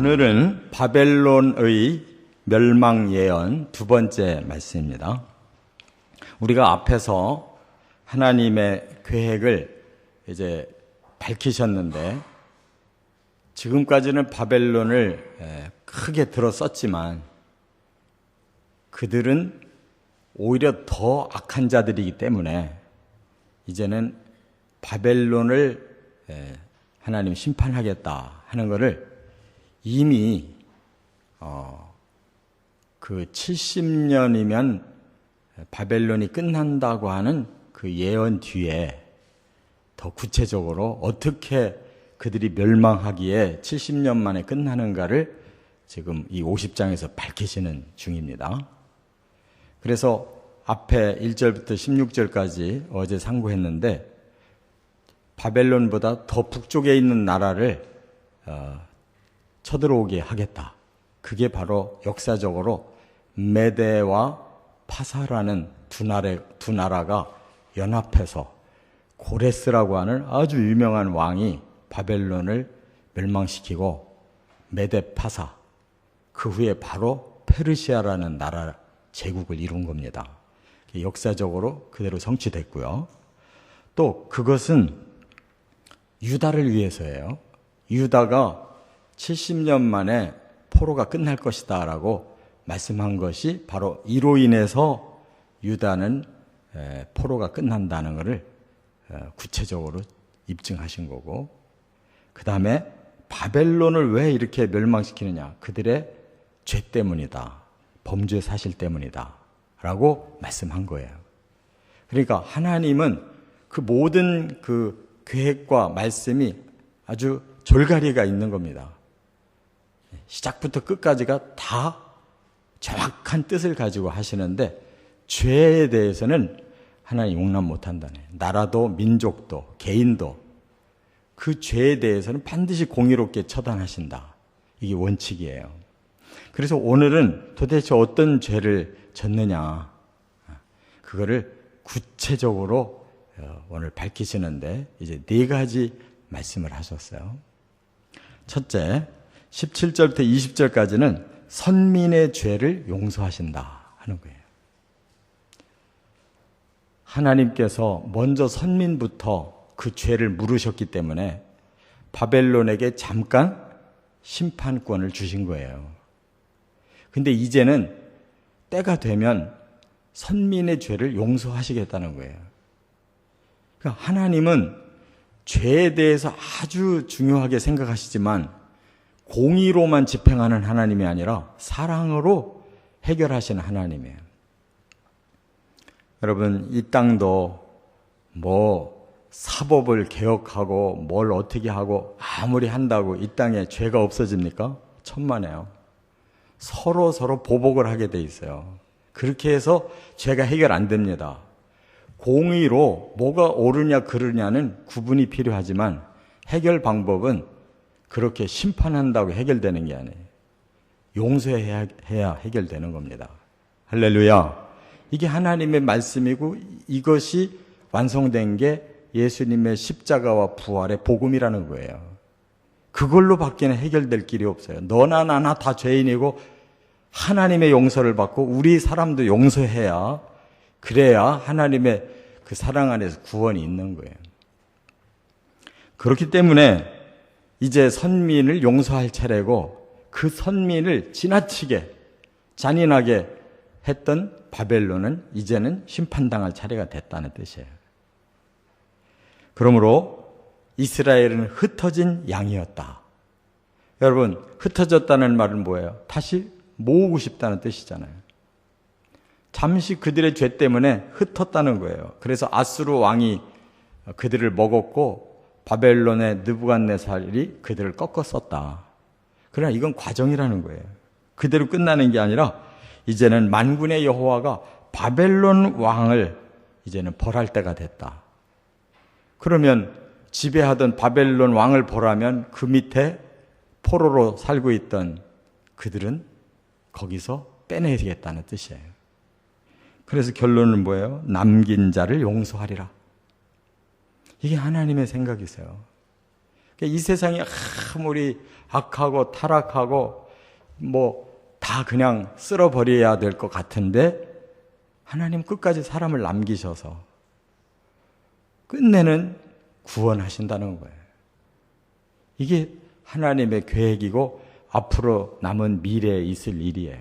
오늘은 바벨론의 멸망 예언 두 번째 말씀입니다. 우리가 앞에서 하나님의 계획을 이제 밝히셨는데 지금까지는 바벨론을 크게 들었었지만 그들은 오히려 더 악한 자들이기 때문에 이제는 바벨론을 하나님 심판하겠다 하는 것을 이미 그 70년이면 바벨론이 끝난다고 하는 그 예언 뒤에 더 구체적으로 어떻게 그들이 멸망하기에 70년 만에 끝나는가를 지금 이 50장에서 밝히시는 중입니다. 그래서 앞에 1절부터 16절까지 어제 상고했는데 바벨론보다 더 북쪽에 있는 나라를 쳐들어오게 하겠다. 그게 바로 역사적으로 메대와 파사라는 두 나라가 연합해서 고레스라고 하는 아주 유명한 왕이 바벨론을 멸망시키고 메대 파사, 그 후에 바로 페르시아라는 나라 제국을 이룬 겁니다. 역사적으로 그대로 성취됐고요. 또 그것은 유다를 위해서예요. 유다가 70년 만에 포로가 끝날 것이다 라고 말씀한 것이 바로 이로 인해서 유다는 포로가 끝난다는 것을 구체적으로 입증하신 거고, 그 다음에 바벨론을 왜 이렇게 멸망시키느냐, 그들의 죄 때문이다, 범죄 사실 때문이다 라고 말씀한 거예요. 그러니까 하나님은 그 모든 그 계획과 말씀이 아주 졸가리가 있는 겁니다. 시작부터 끝까지가 다 정확한 뜻을 가지고 하시는데 죄에 대해서는 하나님 용납 못한다네. 나라도 민족도 개인도 그 죄에 대해서는 반드시 공의롭게 처단하신다. 이게 원칙이에요. 그래서 오늘은 도대체 어떤 죄를 졌느냐, 그거를 구체적으로 오늘 밝히시는데 이제 네 가지 말씀을 하셨어요. 첫째, 17절부터 20절까지는 선민의 죄를 용서하신다 하는 거예요. 하나님께서 먼저 선민부터 그 죄를 물으셨기 때문에 바벨론에게 잠깐 심판권을 주신 거예요. 근데 이제는 때가 되면 선민의 죄를 용서하시겠다는 거예요. 그러니까 하나님은 죄에 대해서 아주 중요하게 생각하시지만 공의로만 집행하는 하나님이 아니라 사랑으로 해결하시는 하나님이에요. 여러분, 이 땅도 뭐 사법을 개혁하고 뭘 어떻게 하고 아무리 한다고 이 땅에 죄가 없어집니까? 천만에요. 서로 보복을 하게 돼 있어요. 그렇게 해서 죄가 해결 안 됩니다. 공의로 뭐가 옳으냐 그르냐는 구분이 필요하지만 해결 방법은 그렇게 심판한다고 해결되는 게 아니에요. 용서해야 해결되는 겁니다. 할렐루야. 이게 하나님의 말씀이고 이것이 완성된 게 예수님의 십자가와 부활의 복음이라는 거예요. 그걸로 밖에는 해결될 길이 없어요. 너나 나나 다 죄인이고 하나님의 용서를 받고 우리 사람도 용서해야, 그래야 하나님의 그 사랑 안에서 구원이 있는 거예요. 그렇기 때문에 이제 선민을 용서할 차례고 그 선민을 지나치게 잔인하게 했던 바벨론은 이제는 심판당할 차례가 됐다는 뜻이에요. 그러므로 이스라엘은 흩어진 양이었다. 여러분, 흩어졌다는 말은 뭐예요? 다시 모으고 싶다는 뜻이잖아요. 잠시 그들의 죄 때문에 흩었다는 거예요. 그래서 아수르 왕이 그들을 먹었고 바벨론의 느부갓네살이 그들을 꺾었었다. 그러나 이건 과정이라는 거예요. 그대로 끝나는 게 아니라 이제는 만군의 여호와가 바벨론 왕을 이제는 벌할 때가 됐다. 그러면 지배하던 바벨론 왕을 벌하면 그 밑에 포로로 살고 있던 그들은 거기서 빼내야겠다는 뜻이에요. 그래서 결론은 뭐예요? 남긴 자를 용서하리라. 이게 하나님의 생각이세요. 이 세상이 아무리 악하고 타락하고 다 그냥 쓸어버려야 될 것 같은데 하나님 끝까지 사람을 남기셔서 끝내는 구원하신다는 거예요. 이게 하나님의 계획이고 앞으로 남은 미래에 있을 일이에요.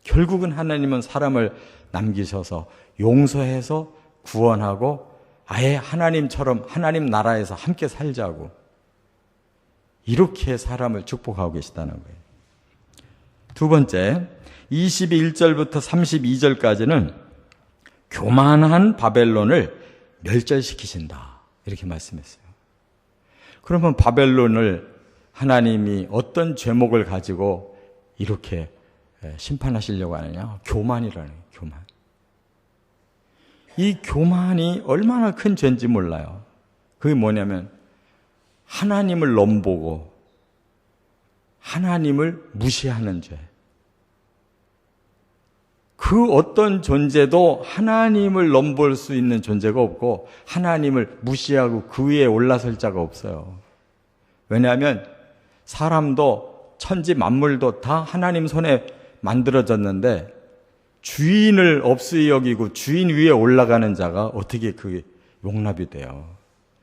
결국은 하나님은 사람을 남기셔서 용서해서 구원하고 아예 하나님처럼 하나님 나라에서 함께 살자고 이렇게 사람을 축복하고 계시다는 거예요. 두 번째, 21절부터 32절까지는 교만한 바벨론을 멸절시키신다 이렇게 말씀했어요. 그러면 바벨론을 하나님이 어떤 죄목을 가지고 이렇게 심판하시려고 하느냐? 교만이라는 거예요. 교만. 이 교만이 얼마나 큰 죄인지 몰라요. 그게 뭐냐면 하나님을 넘보고 하나님을 무시하는 죄. 그 어떤 존재도 하나님을 넘볼 수 있는 존재가 없고 하나님을 무시하고 그 위에 올라설 자가 없어요. 왜냐하면 사람도 천지 만물도 다 하나님 손에 만들어졌는데 주인을 없이 여기고 주인 위에 올라가는 자가 어떻게 그게 용납이 돼요.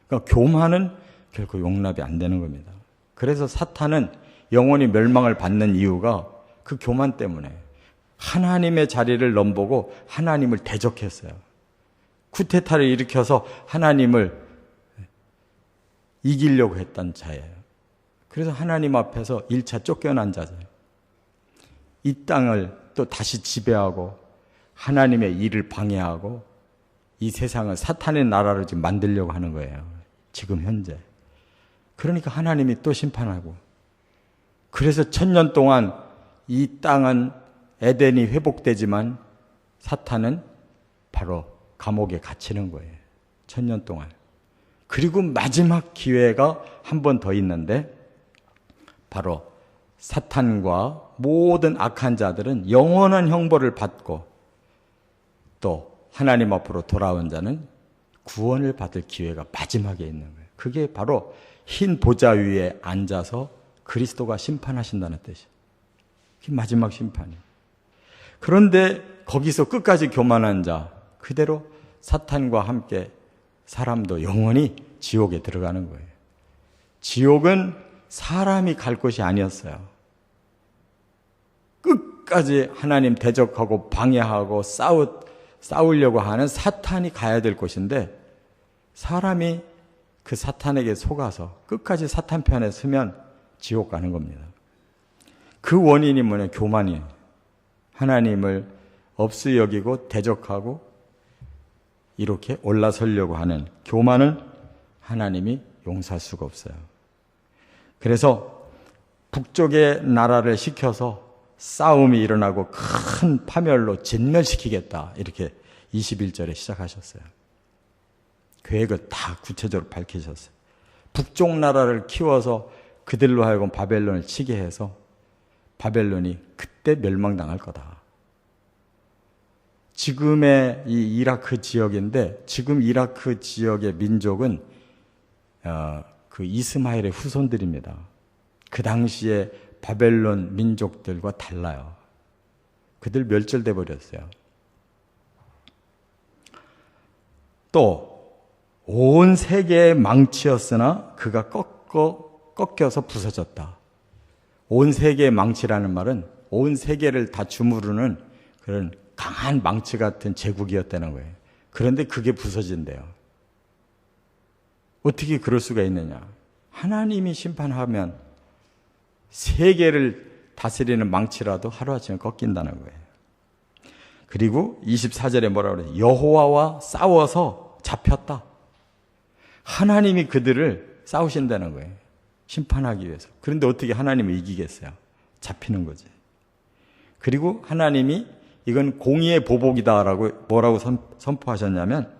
그러니까 교만은 결코 용납이 안 되는 겁니다. 그래서 사탄은 영원히 멸망을 받는 이유가 그 교만 때문에 하나님의 자리를 넘보고 하나님을 대적했어요. 쿠데타를 일으켜서 하나님을 이기려고 했던 자예요. 그래서 하나님 앞에서 1차 쫓겨난 자죠. 이 땅을 또 다시 지배하고 하나님의 일을 방해하고 이 세상을 사탄의 나라로 지금 만들려고 하는 거예요. 지금 현재. 그러니까 하나님이 또 심판하고 그래서 1000년 동안 이 땅은 에덴이 회복되지만 사탄은 바로 감옥에 갇히는 거예요. 1000년 동안. 그리고 마지막 기회가 한 번 더 있는데 바로 사탄과 모든 악한 자들은 영원한 형벌을 받고 또 하나님 앞으로 돌아온 자는 구원을 받을 기회가 마지막에 있는 거예요. 그게 바로 흰 보좌 위에 앉아서 그리스도가 심판하신다는 뜻이에요. 그게 마지막 심판이에요. 그런데 거기서 끝까지 교만한 자 그대로 사탄과 함께 사람도 영원히 지옥에 들어가는 거예요. 지옥은 사람이 갈 곳이 아니었어요. 끝까지 하나님 대적하고 방해하고 싸우려고 하는 사탄이 가야 될 곳인데 사람이 그 사탄에게 속아서 끝까지 사탄 편에 서면 지옥 가는 겁니다. 그 원인이 뭐냐? 교만이에요. 하나님을 없이 여기고 대적하고 이렇게 올라서려고 하는 교만은 하나님이 용서할 수가 없어요. 그래서 북쪽의 나라를 시켜서 싸움이 일어나고 큰 파멸로 진멸시키겠다 이렇게 21절에 시작하셨어요. 계획을 다 구체적으로 밝히셨어요. 북쪽 나라를 키워서 그들로 하여금 바벨론을 치게 해서 바벨론이 그때 멸망당할 거다. 지금의 이 이라크 지역인데 지금 이라크 지역의 민족은 그 이스마엘의 후손들입니다. 그 당시에 바벨론 민족들과 달라요. 그들 멸절돼 버렸어요. 또 온 세계의 망치였으나 그가 꺾여서 부서졌다. 온 세계의 망치라는 말은 온 세계를 다 주무르는 그런 강한 망치 같은 제국이었다는 거예요. 그런데 그게 부서진대요. 어떻게 그럴 수가 있느냐? 하나님이 심판하면 세계를 다스리는 망치라도 하루아침에 꺾인다는 거예요. 그리고 24절에 뭐라고 그래요? 여호와와 싸워서 잡혔다. 하나님이 그들을 싸우신다는 거예요. 심판하기 위해서. 그런데 어떻게 하나님을 이기겠어요? 잡히는 거지. 그리고 하나님이 이건 공의의 보복이다라고 뭐라고 선포하셨냐면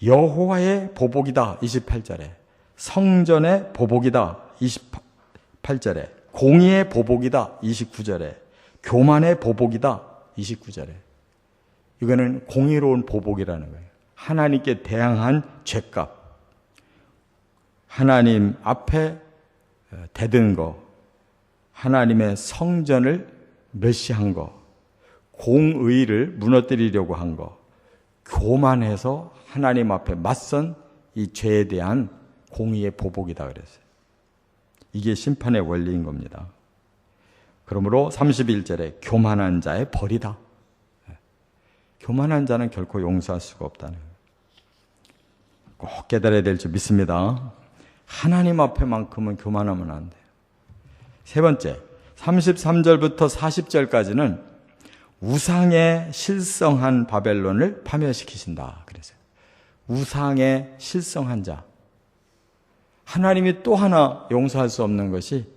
여호와의 보복이다 28절에 성전의 보복이다 28절에 공의의 보복이다 29절에 교만의 보복이다 29절에 이거는 공의로운 보복이라는 거예요. 하나님께 대항한 죄값. 하나님 앞에 대든 거, 하나님의 성전을 멸시한 거, 공의를 무너뜨리려고 한 거, 교만해서 하나님 앞에 맞선 이 죄에 대한 공의의 보복이다 그랬어요. 이게 심판의 원리인 겁니다. 그러므로 31절에 교만한 자의 벌이다. 교만한 자는 결코 용서할 수가 없다는 거예요. 꼭 깨달아야 될 줄 믿습니다. 하나님 앞에만큼은 교만하면 안 돼요. 세 번째, 33절부터 40절까지는 우상에 실성한 바벨론을 파멸시키신다 그랬어요. 우상에 실성한 자. 하나님이 또 하나 용서할 수 없는 것이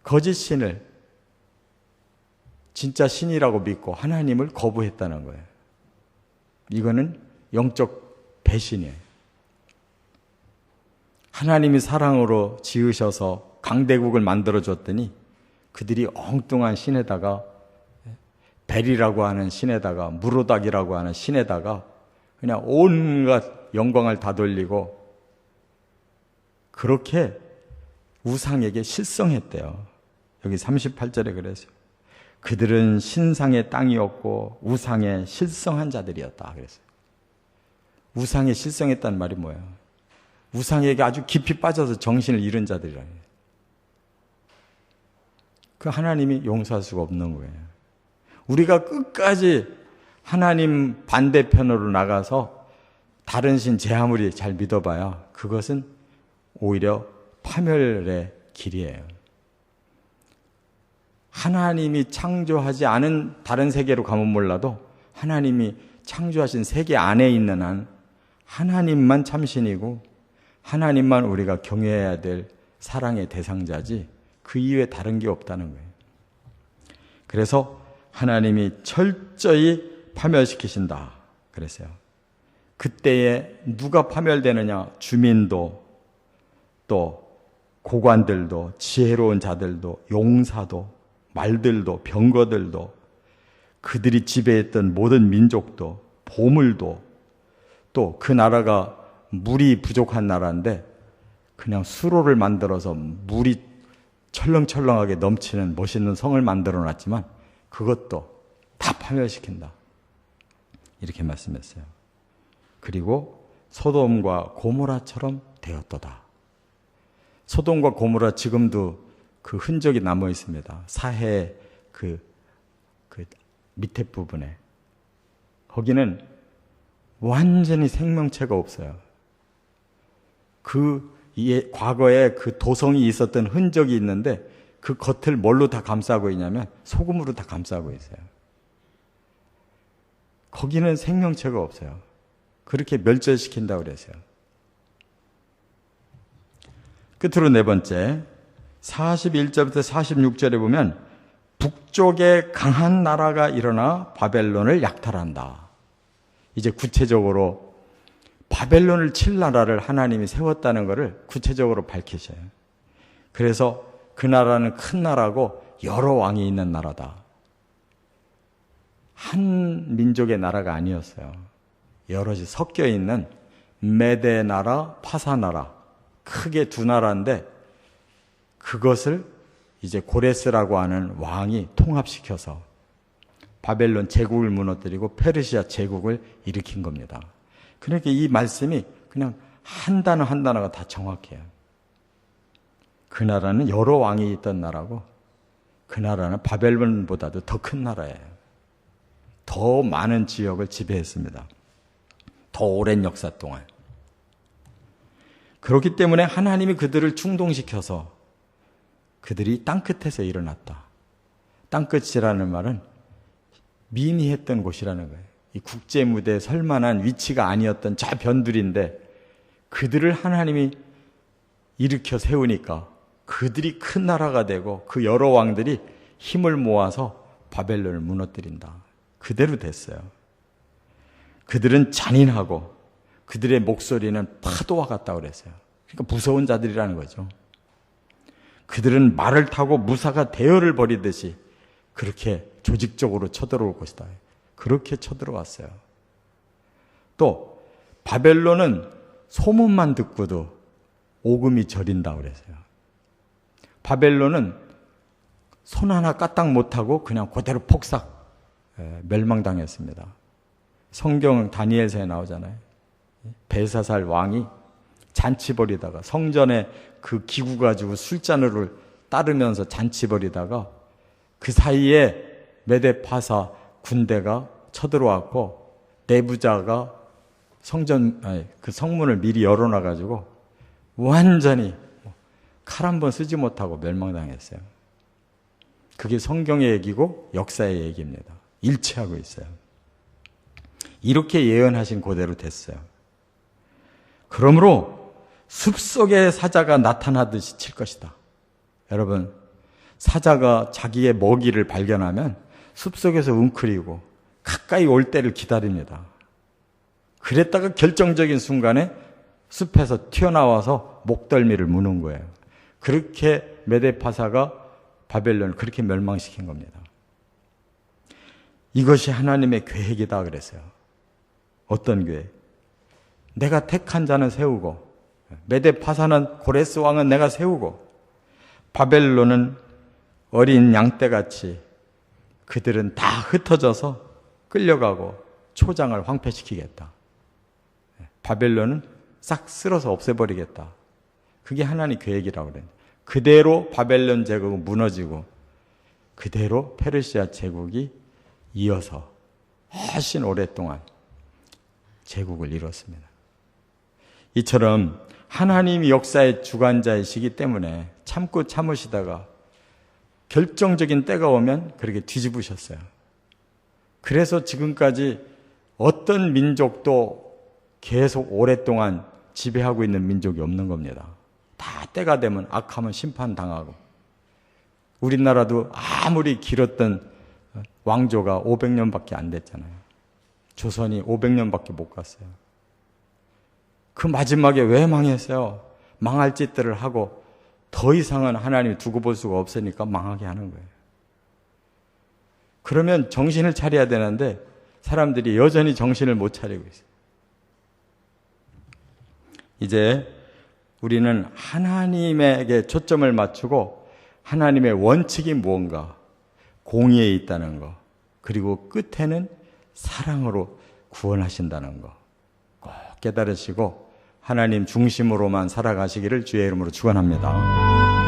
거짓 신을 진짜 신이라고 믿고 하나님을 거부했다는 거예요. 이거는 영적 배신이에요. 하나님이 사랑으로 지으셔서 강대국을 만들어줬더니 그들이 엉뚱한 신에다가 벨이라고 하는 신에다가 무로닥이라고 하는 신에다가 그냥 온갖 영광을 다 돌리고 그렇게 우상에게 실성했대요. 여기 38절에 그랬어요. 그들은 신상의 땅이었고 우상에 실성한 자들이었다 그랬어요. 우상에 실성했다는 말이 뭐예요? 우상에게 아주 깊이 빠져서 정신을 잃은 자들이라는 거예요. 그 하나님이 용서할 수가 없는 거예요. 우리가 끝까지 하나님 반대편으로 나가서 다른 신 제 아무리 잘 믿어봐야 그것은 오히려 파멸의 길이에요. 하나님이 창조하지 않은 다른 세계로 가면 몰라도 하나님이 창조하신 세계 안에 있는 한 하나님만 참신이고 하나님만 우리가 경외해야 될 사랑의 대상자지 그 이외에 다른 게 없다는 거예요. 그래서 하나님이 철저히 파멸시키신다 그랬어요. 그때에 누가 파멸되느냐? 주민도 또 고관들도 지혜로운 자들도 용사도 말들도 병거들도 그들이 지배했던 모든 민족도 보물도 또 그 나라가 물이 부족한 나라인데 그냥 수로를 만들어서 물이 철렁철렁하게 넘치는 멋있는 성을 만들어 놨지만 그것도 다 파멸시킨다. 이렇게 말씀했어요. 그리고 소돔과 고모라처럼 되었도다. 소돔과 고모라 지금도 그 흔적이 남아 있습니다. 사해 그 밑에 부분에. 거기는 완전히 생명체가 없어요. 과거에 그 도성이 있었던 흔적이 있는데 그 겉을 뭘로 다 감싸고 있냐면 소금으로 다 감싸고 있어요. 거기는 생명체가 없어요. 그렇게 멸절시킨다고 그랬어요. 끝으로 네 번째, 41절부터 46절에 보면 북쪽에 강한 나라가 일어나 바벨론을 약탈한다. 이제 구체적으로 바벨론을 칠 나라를 하나님이 세웠다는 것을 구체적으로 밝히셔요. 그래서 그 나라는 큰 나라고 여러 왕이 있는 나라다. 한 민족의 나라가 아니었어요. 여럿이 섞여 있는 메대 나라, 파사 나라, 크게 두 나라인데 그것을 이제 고레스라고 하는 왕이 통합시켜서 바벨론 제국을 무너뜨리고 페르시아 제국을 일으킨 겁니다. 그러니까 이 말씀이 그냥 한 단어 한 단어가 다 정확해요. 그 나라는 여러 왕이 있던 나라고 그 나라는 바벨론보다도 더 큰 나라예요. 더 많은 지역을 지배했습니다. 더 오랜 역사 동안. 그렇기 때문에 하나님이 그들을 충동시켜서 그들이 땅끝에서 일어났다. 땅끝이라는 말은 미미했던 곳이라는 거예요. 이 국제무대에 설만한 위치가 아니었던 저 변들인데 그들을 하나님이 일으켜 세우니까 그들이 큰 나라가 되고 그 여러 왕들이 힘을 모아서 바벨론을 무너뜨린다. 그대로 됐어요. 그들은 잔인하고 그들의 목소리는 파도와 같다고 그랬어요. 그러니까 무서운 자들이라는 거죠. 그들은 말을 타고 무사가 대열을 벌이듯이 그렇게 조직적으로 쳐들어올 것이다. 그렇게 쳐들어왔어요. 또 바벨론은 소문만 듣고도 오금이 저린다 그랬어요. 바벨론은 손 하나 까딱 못하고 그냥 그대로 폭삭 멸망당했습니다. 성경 다니엘서에 나오잖아요. 벨사살 왕이 잔치 벌이다가 성전에 그 기구 가지고 술잔을 따르면서 잔치 벌이다가 그 사이에 메데파사 군대가 쳐들어왔고 내부자가 그 성문을 미리 열어놔가지고 완전히 칼 한 번 쓰지 못하고 멸망당했어요. 그게 성경의 얘기고 역사의 얘기입니다. 일치하고 있어요. 이렇게 예언하신 그대로 됐어요. 그러므로 숲속에 사자가 나타나듯이 칠 것이다. 여러분, 사자가 자기의 먹이를 발견하면 숲속에서 웅크리고 가까이 올 때를 기다립니다. 그랬다가 결정적인 순간에 숲에서 튀어나와서 목덜미를 무는 거예요. 그렇게 메데파사가 바벨론을 그렇게 멸망시킨 겁니다. 이것이 하나님의 계획이다 그랬어요. 어떤 계획? 내가 택한 자는 세우고 메데파사는 고레스 왕은 내가 세우고 바벨론은 어린 양떼같이 그들은 다 흩어져서 끌려가고 초장을 황폐시키겠다. 바벨론은 싹 쓸어서 없애버리겠다. 그게 하나님 계획이라고 그래요. 그대로 바벨론 제국은 무너지고 그대로 페르시아 제국이 이어서 훨씬 오랫동안 제국을 이뤘습니다. 이처럼 하나님이 역사의 주관자이시기 때문에 참고 참으시다가 결정적인 때가 오면 그렇게 뒤집으셨어요. 그래서 지금까지 어떤 민족도 계속 오랫동안 지배하고 있는 민족이 없는 겁니다. 다 때가 되면 악하면 심판당하고 우리나라도 아무리 길었던 왕조가 500년밖에 안 됐잖아요. 조선이 500년밖에 못 갔어요. 그 마지막에 왜 망했어요? 망할 짓들을 하고 더 이상은 하나님이 두고 볼 수가 없으니까 망하게 하는 거예요. 그러면 정신을 차려야 되는데 사람들이 여전히 정신을 못 차리고 있어요. 이제 우리는 하나님에게 초점을 맞추고 하나님의 원칙이 무언가, 공의에 있다는 거, 그리고 끝에는 사랑으로 구원하신다는 거 꼭 깨달으시고 하나님 중심으로만 살아가시기를 주의 이름으로 축원합니다.